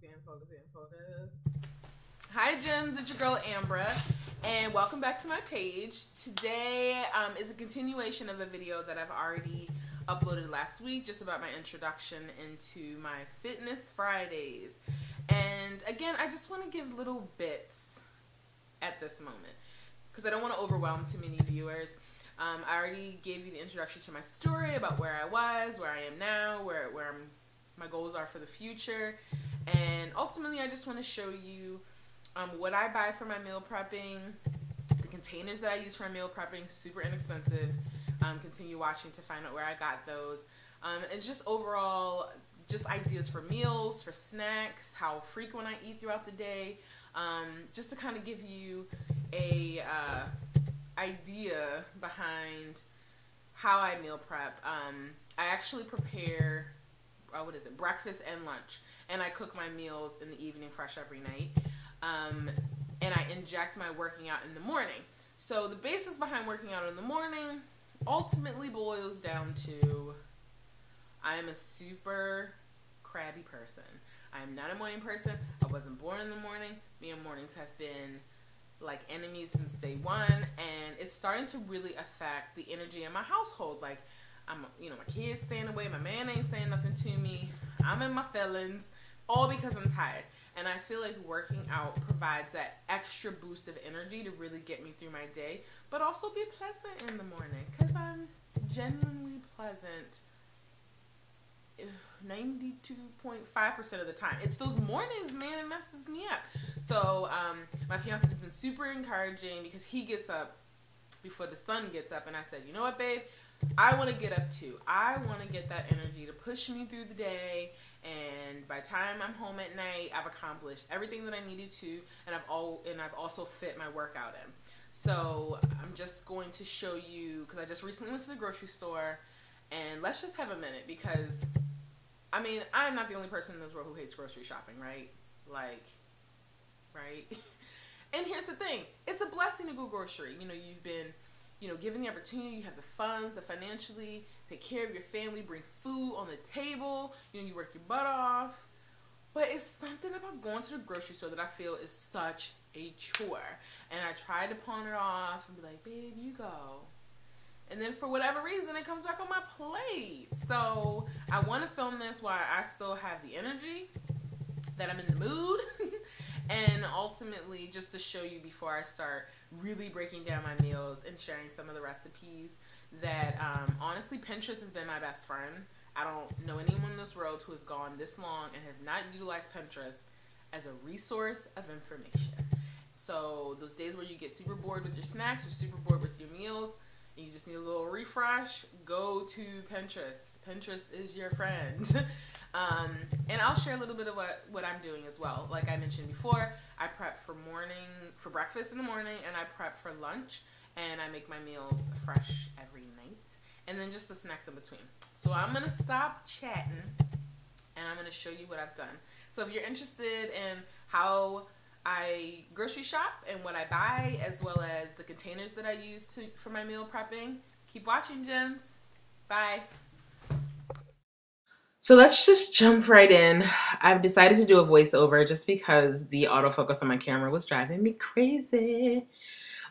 Focus. Hi Gems, it's your girl Ambra, and welcome back to my page. Today is a continuation of a video that I've already uploaded last week, just about my introduction into my Fitness Fridays. And again, I just want to give little bits at this moment, because I don't want to overwhelm too many viewers. I already gave you the introduction to my story about where I was, where I am now, where my goals are for the future. And ultimately, I just want to show you what I buy for my meal prepping, the containers that I use for my meal prepping, super inexpensive. Continue watching to find out where I got those. And just overall, just ideas for meals, for snacks, how frequent I eat throughout the day, just to kind of give you a idea behind how I meal prep. I actually prepare breakfast and lunch, and I cook my meals in the evening fresh every night, and I inject my working out in the morning. So the basis behind working out in the morning ultimately boils down to I am a super crabby person. I am not a morning person. I wasn't born in the morning. Me and mornings have been like enemies since day one, and it's starting to really affect the energy in my household. Like, my kids staying away, my man ain't saying nothing to me, I'm in my feelings, all because I'm tired. And I feel like working out provides that extra boost of energy to really get me through my day, but also be pleasant in the morning, because I'm genuinely pleasant 92.5% of the time. It's those mornings, man, it messes me up. So my fiance has been super encouraging, because he gets up before the sun gets up, and I said, you know what, babe, I want to get up too. I want to get that energy to push me through the day, and by the time I'm home at night, I've accomplished everything that I needed to, and I've also fit my workout in. So I'm just going to show you, because I just recently went to the grocery store, and let's just have a minute, because I mean, I'm not the only person in this world who hates grocery shopping, right? Like, right? And here's the thing, it's a blessing to go grocery. You've been given the opportunity, you have the funds to financially take care of your family, bring food on the table, you work your butt off. But it's something about going to the grocery store that I feel is such a chore. And I tried to pawn it off and be like, babe, you go. And then for whatever reason, it comes back on my plate. So I want to film this while I still have the energy, that I'm in the mood, and ultimately just to show you before I start really breaking down my meals and sharing some of the recipes that honestly, Pinterest has been my best friend. I don't know anyone in this world who has gone this long and has not utilized Pinterest as a resource of information. So those days where you get super bored with your snacks or super bored with your meals and you just need a little refresh, go to Pinterest. Pinterest is your friend. And I'll share a little bit of what I'm doing as well. Like I mentioned before, I prep for breakfast in the morning, and I prep for lunch, and I make my meals fresh every night, and then just the snacks in between. So I'm going to stop chatting, and I'm going to show you what I've done. So if you're interested in how I grocery shop and what I buy, as well as the containers that I use for my meal prepping, keep watching, Gems. Bye. So let's just jump right in. I've decided to do a voiceover just because the autofocus on my camera was driving me crazy.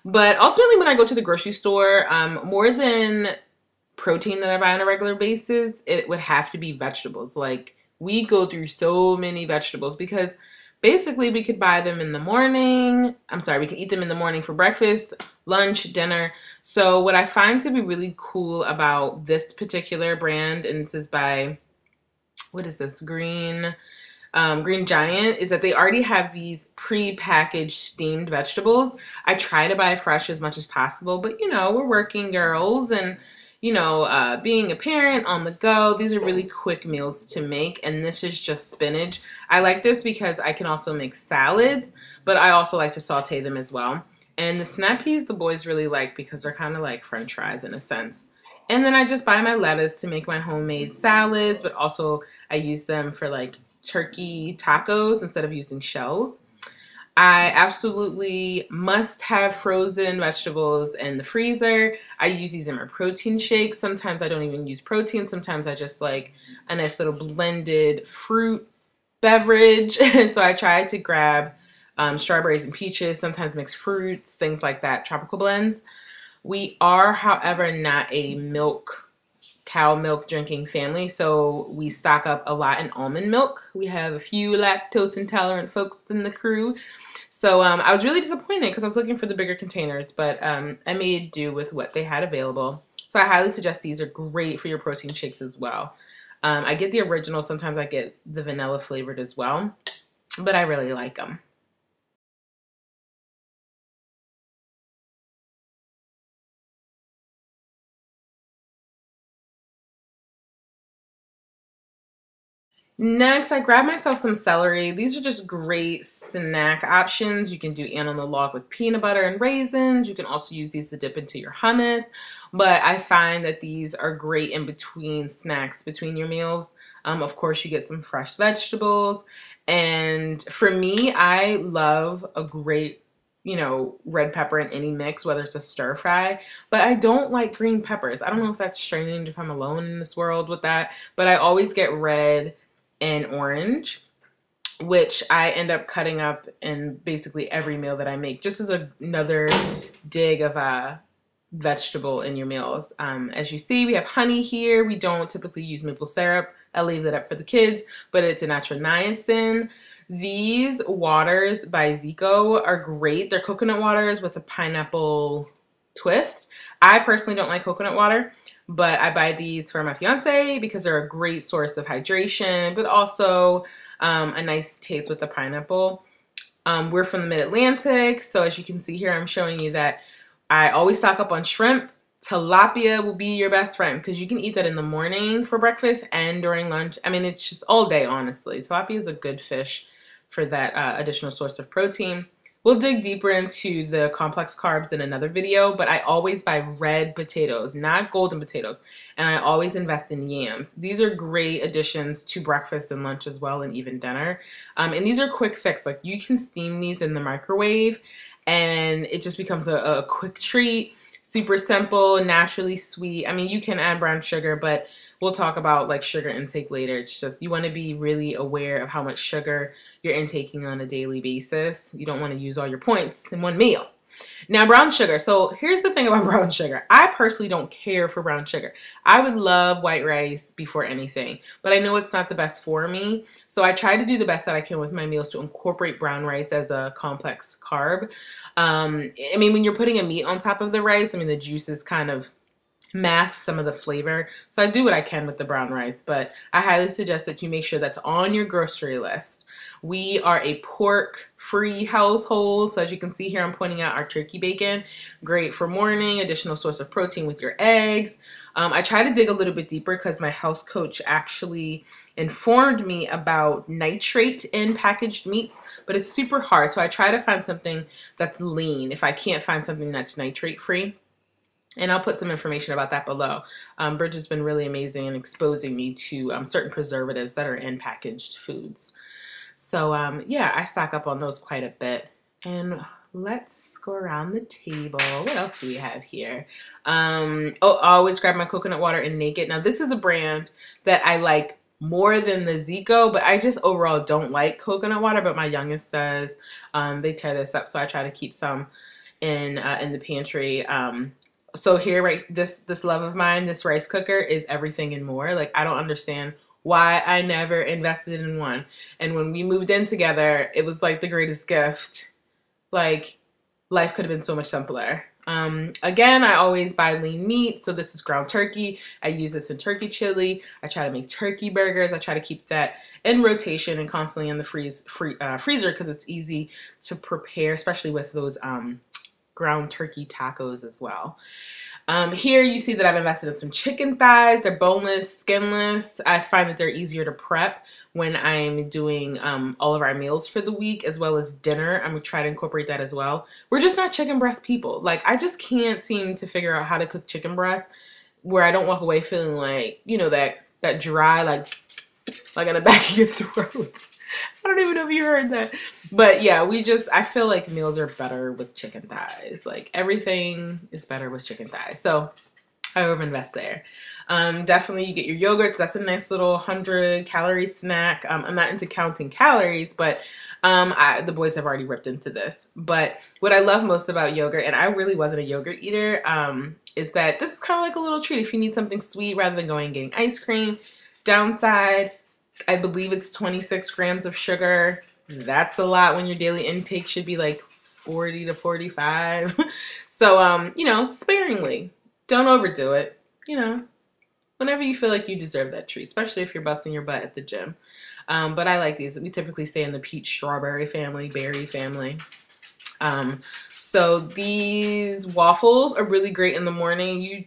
But ultimately, when I go to the grocery store, more than protein that I buy on a regular basis, it would have to be vegetables. Like, we go through so many vegetables because basically we could buy them in the morning. We could eat them in the morning for breakfast, lunch, dinner. So what I find to be really cool about this particular brand, and this is by, what is this, Green Giant, is that they already have these pre-packaged steamed vegetables. I try to buy fresh as much as possible, but we're working girls, and being a parent on the go, these are really quick meals to make, and this is just spinach. I like this because I can also make salads, but I also like to saute them as well. And the snap peas the boys really like because they're kind of like french fries in a sense. And then I just buy my lettuce to make my homemade salads, but also I use them for like turkey tacos instead of using shells. I absolutely must have frozen vegetables in the freezer. I use these in my protein shakes. Sometimes I don't even use protein. Sometimes I just like a nice little blended fruit beverage. So I tried to grab strawberries and peaches, sometimes mixed fruits, things like that, tropical blends. We are, however, not a cow milk drinking family, so we stock up a lot in almond milk. We have a few lactose intolerant folks in the crew. So I was really disappointed because I was looking for the bigger containers, but I made do with what they had available. So I highly suggest these are great for your protein shakes as well. I get the original. Sometimes I get the vanilla flavored as well, but I really like them. Next, I grabbed myself some celery. These are just great snack options. You can do ant on the log with peanut butter and raisins. You can also use these to dip into your hummus. But I find that these are great in between snacks, between your meals. Of course, you get some fresh vegetables. And for me, I love a great, red pepper in any mix, whether it's a stir fry. But I don't like green peppers. I don't know if that's strange, if I'm alone in this world with that. But I always get red and orange, which I end up cutting up in basically every meal that I make, just as another dig of a vegetable in your meals. As you see, we have honey here. We don't typically use maple syrup. I leave that up for the kids, but it's a natural niacin. These waters by Zico are great. They're coconut waters with a pineapple twist. I personally don't like coconut water, but I buy these for my fiance because they're a great source of hydration, but also a nice taste with the pineapple. We're from the Mid-Atlantic, so as you can see here, I'm showing you that I always stock up on shrimp. Tilapia will be your best friend because you can eat that in the morning for breakfast and during lunch. I mean, it's just all day, honestly. Tilapia is a good fish for that additional source of protein. We'll dig deeper into the complex carbs in another video, but I always buy red potatoes, not golden potatoes, and I always invest in yams. These are great additions to breakfast and lunch as well, and even dinner. And these are quick fix. Like, you can steam these in the microwave, and it just becomes a quick treat. Super simple, naturally sweet. I mean, you can add brown sugar, but we'll talk about like sugar intake later. It's just, you want to be really aware of how much sugar you're intaking on a daily basis. You don't want to use all your points in one meal. Now, brown sugar. So here's the thing about brown sugar. I personally don't care for brown sugar. I would love white rice before anything, but I know it's not the best for me. So I try to do the best that I can with my meals to incorporate brown rice as a complex carb. I mean, when you're putting a meat on top of the rice, I mean, the juices kind of mask some of the flavor. So I do what I can with the brown rice, but I highly suggest that you make sure that's on your grocery list. We are a pork-free household. So as you can see here, I'm pointing out our turkey bacon. Great for morning, additional source of protein with your eggs. I try to dig a little bit deeper because my health coach actually informed me about nitrate in packaged meats, but it's super hard. So I try to find something that's lean if I can't find something that's nitrate-free. And I'll put some information about that below. Bridge has been really amazing in exposing me to certain preservatives that are in packaged foods. So yeah, I stock up on those quite a bit. And let's go around the table. What else do we have here? Oh, I always grab my coconut water in Naked. Now, this is a brand that I like more than the Zico, but I just overall don't like coconut water, but my youngest does. They tear this up, so I try to keep some in the pantry. So here, right, this love of mine, this rice cooker is everything and more. Like, I don't understand why I never invested in one. And when we moved in together, it was like the greatest gift. Like, life could have been so much simpler. Again, I always buy lean meat. So this is ground turkey. I use this in turkey chili. I try to make turkey burgers. I try to keep that in rotation and constantly in the freezer because it's easy to prepare, especially with those ground turkey tacos as well. Here you see that I've invested in some chicken thighs. They're boneless, skinless. I find that they're easier to prep when I'm doing all of our meals for the week, as well as dinner. I'm gonna try to incorporate that as well. We're just not chicken breast people. Like, I just can't seem to figure out how to cook chicken breast where I don't walk away feeling like, you know, that dry, like in the back of your throat. I don't even know if you heard that. But yeah, I feel like meals are better with chicken thighs. Like, everything is better with chicken thighs. So I overinvest there. Definitely you get your yogurts. That's a nice little 100-calorie snack. I'm not into counting calories, but the boys have already ripped into this. But what I love most about yogurt, and I really wasn't a yogurt eater, is that this is kind of like a little treat if you need something sweet rather than going and getting ice cream. Downside, I believe it's 26 grams of sugar. That's a lot when your daily intake should be like 40 to 45. So, you know, sparingly. Don't overdo it. You know, whenever you feel like you deserve that treat, especially if you're busting your butt at the gym. But I like these. We typically stay in the peach strawberry family, berry family. So these waffles are really great in the morning. You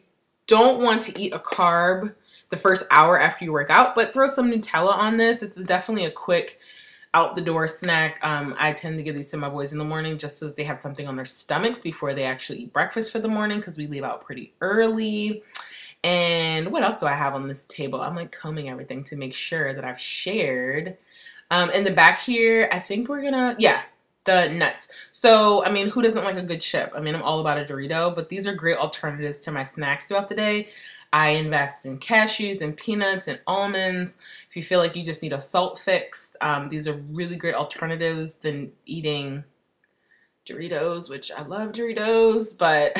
don't want to eat a carb the first hour after you work out, but throw some Nutella on this. It's definitely a quick out the door snack. I tend to give these to my boys in the morning just so that they have something on their stomachs before they actually eat breakfast for the morning, because we leave out pretty early. And what else do I have on this table? I'm like combing everything to make sure that I've shared. In the back here, I think we're gonna, yeah, the nuts. So, I mean, who doesn't like a good chip? I mean, I'm all about a Dorito, but these are great alternatives to my snacks throughout the day. I invest in cashews and peanuts and almonds. If you feel like you just need a salt fix, these are really great alternatives than eating Doritos, which I love Doritos, but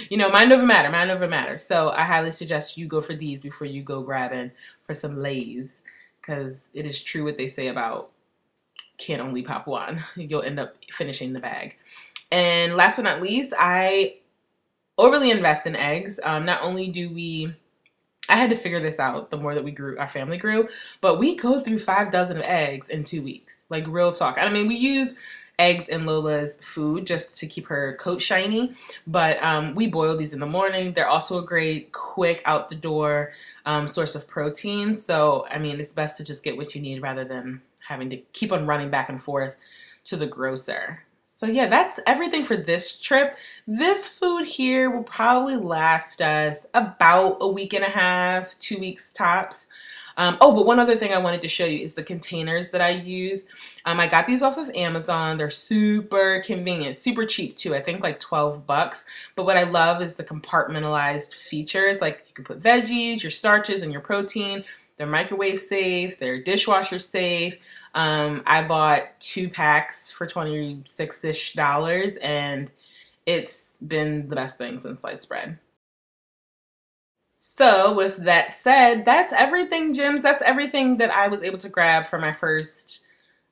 you know, mind over matter, mind over matter. So I highly suggest you go for these before you go grabbing for some Lay's, because it is true what they say about can't only pop one. You'll end up finishing the bag. And last but not least, I overly invest in eggs. Not only do I had to figure this out the more that our family grew, but we go through 5 dozen of eggs in 2 weeks. Like, real talk. I mean, we use eggs in Lola's food just to keep her coat shiny, but we boil these in the morning. They're also a great, quick, out the door source of protein. So, I mean, it's best to just get what you need rather than having to keep on running back and forth to the grocer. So yeah, that's everything for this trip. This food here will probably last us about a week and a half, 2 weeks tops. Oh, but one other thing I wanted to show you is the containers that I use. I got these off of Amazon. They're super convenient, super cheap too. I think like 12 bucks. But what I love is the compartmentalized features. Like, you can put veggies, your starches, and your protein. They're microwave safe. They're dishwasher safe. I bought 2 packs for $26-ish, and it's been the best thing since sliced bread. So with that said, that's everything, Jims. That's everything that I was able to grab for my first,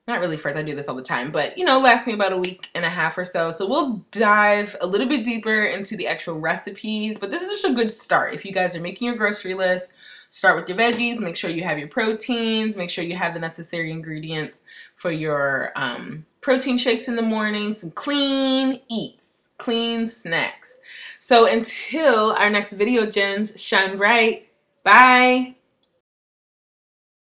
not really first, I do this all the time, but you know, lasts me about a week and a half or so. So we'll dive a little bit deeper into the actual recipes, but this is just a good start. If you guys are making your grocery list, start with your veggies, make sure you have your proteins, make sure you have the necessary ingredients for your protein shakes in the morning, some clean eats, clean snacks. So until our next video, Gems, shine bright. Bye.